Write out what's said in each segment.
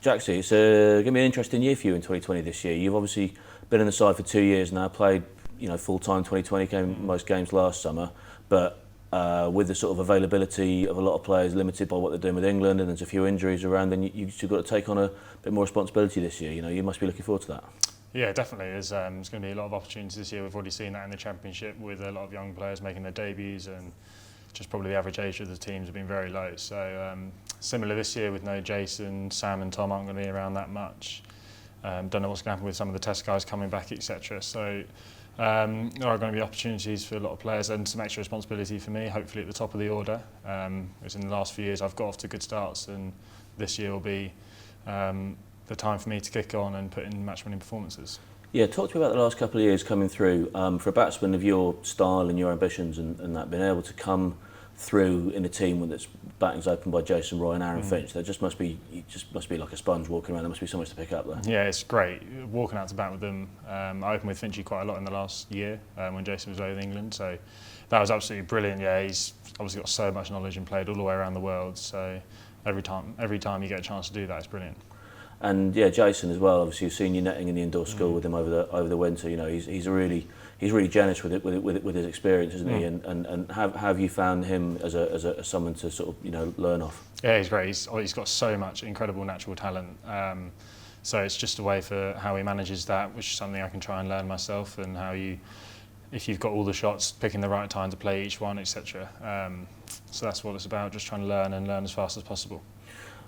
Jaxie, it's going to be an interesting year for you in 2020 this year. You've obviously been in the side for 2 years now, played full-time 2020, came most games last summer, but with the sort of availability of a lot of players limited by what they're doing with England, and there's a few injuries around, then you've got to take on a bit more responsibility this year. You must be looking forward to that. Yeah, definitely. There's going to be a lot of opportunities this year. We've already seen that in the Championship with a lot of young players making their debuts, and just probably the average age of the teams have been very low. So similar this year with no Jason, Sam and Tom aren't going to be around that much. Don't know what's going to happen with some of the test guys coming back, etc. So there are going to be opportunities for a lot of players and some extra responsibility for me, hopefully at the top of the order. Because in the last few years I've got off to good starts, and this year will be the time for me to kick on and put in match-winning performances. Yeah, talk to me about the last couple of years coming through. For a batsman of your style and your ambitions and that, being able to come through in a team that's batting's opened by Jason Roy and Aaron Finch, there just must be like a sponge walking around. There must be so much to pick up there. Yeah, it's great walking out to bat with them. I opened with Finchy quite a lot in the last year when Jason was away with England, so that was absolutely brilliant. Yeah, he's obviously got so much knowledge and played all the way around the world, so every time you get a chance to do that, it's brilliant. And yeah, Jason as well. Obviously, you've seen your netting in the indoor school with him over the winter. He's really generous with his experience, isn't he? And have you found him as someone to sort of learn off? Yeah, he's great. He's got so much incredible natural talent. So it's just a way for how he manages that, which is something I can try and learn myself. And how if you've got all the shots, picking the right time to play each one, etc. So that's what it's about. Just trying to learn as fast as possible.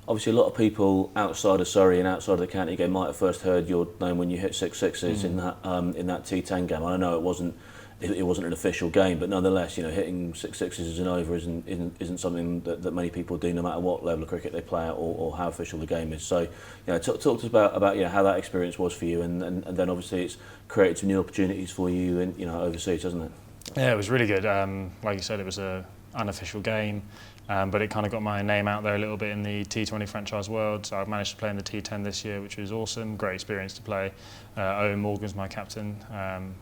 Obviously, a lot of people outside of Surrey and outside of the county game might have first heard your name when you hit 6 sixes in that T10 game. I know it wasn't an official game, but nonetheless, hitting 6 sixes as an over isn't something that many people do, no matter what level of cricket they play at or how official the game is. So, talk to us about how that experience was for you, and then obviously it's created some new opportunities for you overseas, hasn't it? Yeah, it was really good. Like you said, it was an unofficial game. But it kind of got my name out there a little bit in the T20 franchise world. So I've managed to play in the T10 this year, which was awesome. Great experience to play. Owen Morgan's my captain,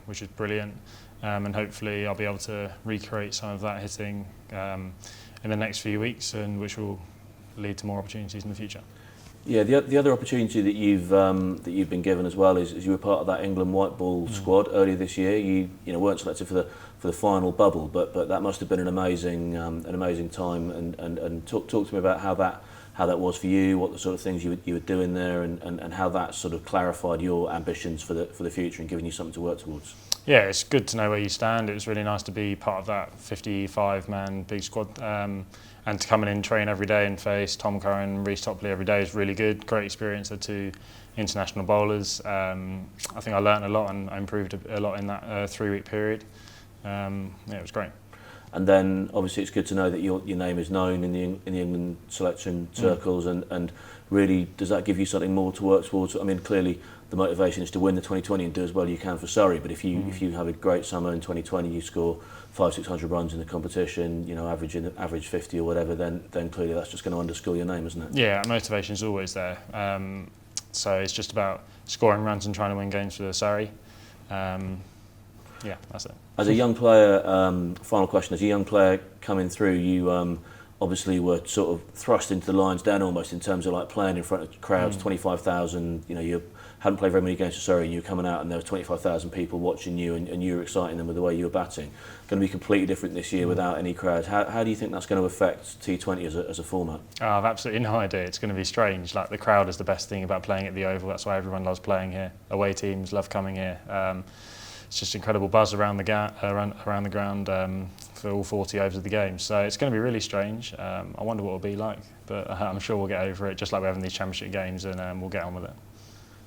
which is brilliant. And hopefully I'll be able to recreate some of that hitting in the next few weeks, and which will lead to more opportunities in the future. Yeah, the other opportunity that you've been given as well is you were part of that England white ball squad earlier this year. You weren't selected for the final bubble, but that must have been an amazing time. And talk to me about how that was for you, what the sort of things you were doing there, and how that sort of clarified your ambitions for the future and giving you something to work towards. Yeah, it's good to know where you stand. It was really nice to be part of that 55-man big squad, and to come in and train every day and face Tom Curran and Reece Topley every day is really good. Great experience. They're two international bowlers. I think I learnt a lot and I improved a lot in that 3-week period. Yeah, it was great. And then obviously it's good to know that your name is known in the England selection circles, and really does that give you something more to work towards? I mean, clearly the motivation is to win the 2020 and do as well you can for Surrey, but if you have a great summer in 2020, you score 500-600 runs in the competition, average 50 or whatever, then clearly that's just going to underscore your name, isn't it? Yeah, motivation is always there. So it's just about scoring runs and trying to win games for Surrey. Yeah, that's it. As a young player, final question, as a young player coming through, you obviously were sort of thrust into the lion's den almost in terms of like playing in front of crowds, 25,000, you hadn't played very many games for Surrey and you were coming out and there were 25,000 people watching you and you were exciting them with the way you were batting. Going to be completely different this year without any crowds. How do you think that's going to affect T20 as a format? Oh, I've absolutely no idea. It's going to be strange. Like, the crowd is the best thing about playing at the Oval. That's why everyone loves playing here. Away teams love coming here. It's just incredible buzz around the ground for all 40 overs of the game. So it's going to be really strange. I wonder what it'll be like, but I'm sure we'll get over it, just like we're having these championship games, and we'll get on with it.